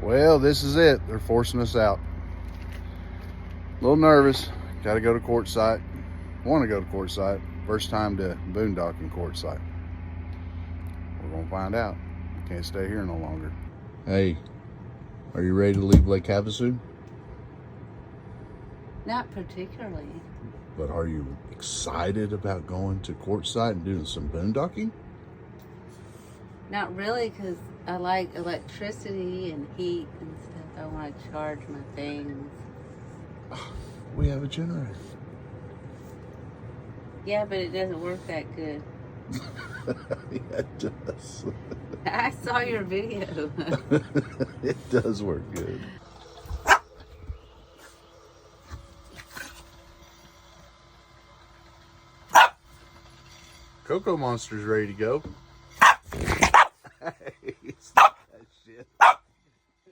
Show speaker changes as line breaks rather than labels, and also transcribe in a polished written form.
Well, this is it. They're forcing us out. A little nervous. Got to go to quartzite. Want to go to quartzite. First time to boondocking quartzite. We're going to find out. Can't stay here no longer. Hey, are you ready to leave Lake Havasu?
Not particularly.
But are you excited about going to quartzite and doing some boondocking?
Not really, because I like electricity and heat and stuff. I want to charge my things.
We have a generator.
Yeah, but it doesn't work that good.
Yeah, it does.
I saw your video.
It does work good. Cocoa Monster's ready to go.